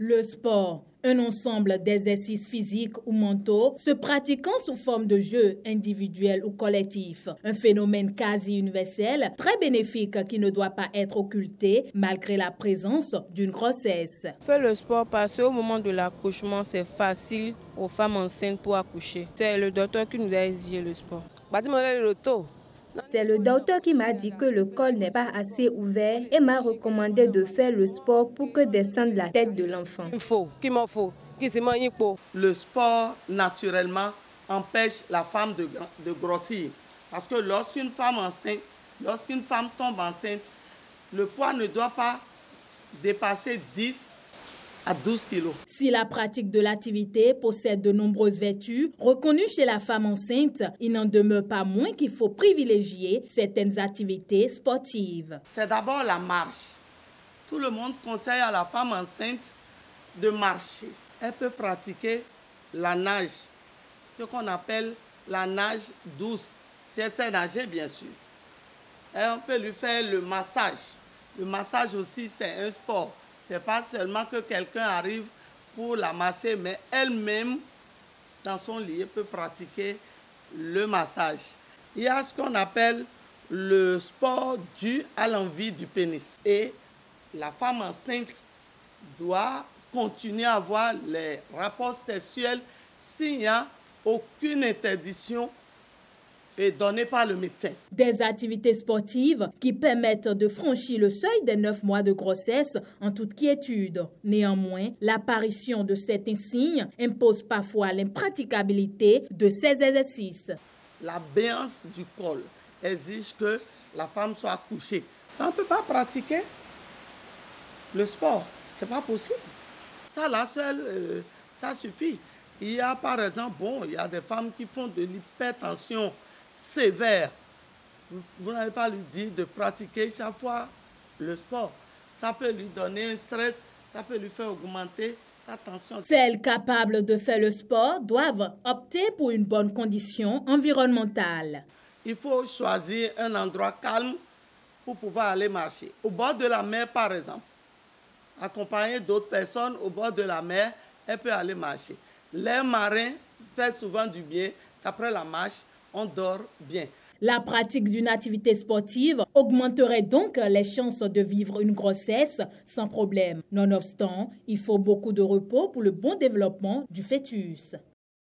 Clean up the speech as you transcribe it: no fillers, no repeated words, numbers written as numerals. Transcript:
Le sport, un ensemble d'exercices physiques ou mentaux se pratiquant sous forme de jeux individuels ou collectifs. Un phénomène quasi universel, très bénéfique qui ne doit pas être occulté malgré la présence d'une grossesse. Faire le sport parce qu'au moment de l'accouchement, c'est facile aux femmes enceintes pour accoucher. C'est le docteur qui nous a exigé le sport. C'est le docteur qui m'a dit que le col n'est pas assez ouvert et m'a recommandé de faire le sport pour que descende la tête de l'enfant. Le sport, naturellement, empêche la femme de grossir. Parce que lorsqu'une femme tombe enceinte, le poids ne doit pas dépasser 10 à 12 kilos. Si la pratique de l'activité possède de nombreuses vertus reconnues chez la femme enceinte, il n'en demeure pas moins qu'il faut privilégier certaines activités sportives. C'est d'abord la marche. Tout le monde conseille à la femme enceinte de marcher. Elle peut pratiquer la nage, ce qu'on appelle la nage douce, si elle sait nager bien sûr. Et on peut lui faire le massage. Le massage aussi, c'est un sport. Ce n'est pas seulement que quelqu'un arrive pour la masser, mais elle-même, dans son lit, peut pratiquer le massage. Il y a ce qu'on appelle le sport dû à l'envie du pénis. Et la femme enceinte doit continuer à avoir les rapports sexuels s'il n'y a aucune interdiction donnée par le médecin. Des activités sportives qui permettent de franchir le seuil des 9 mois de grossesse en toute quiétude. Néanmoins, l'apparition de certains signes impose parfois l'impraticabilité de ces exercices. La béance du col exige que la femme soit couchée. On ne peut pas pratiquer le sport, ce n'est pas possible. Ça là seul, ça suffit. Il y a par exemple, il y a des femmes qui font de l'hypertension sévère. Vous n'allez pas lui dire de pratiquer chaque fois le sport. Ça peut lui donner un stress, ça peut lui faire augmenter sa tension. Celles capables de faire le sport doivent opter pour une bonne condition environnementale. Il faut choisir un endroit calme pour pouvoir aller marcher. Au bord de la mer, par exemple, accompagné d'autres personnes au bord de la mer, elle peut aller marcher. L'air marin fait souvent du bien. Après la marche, on dort bien. La pratique d'une activité sportive augmenterait donc les chances de vivre une grossesse sans problème. Nonobstant, il faut beaucoup de repos pour le bon développement du fœtus.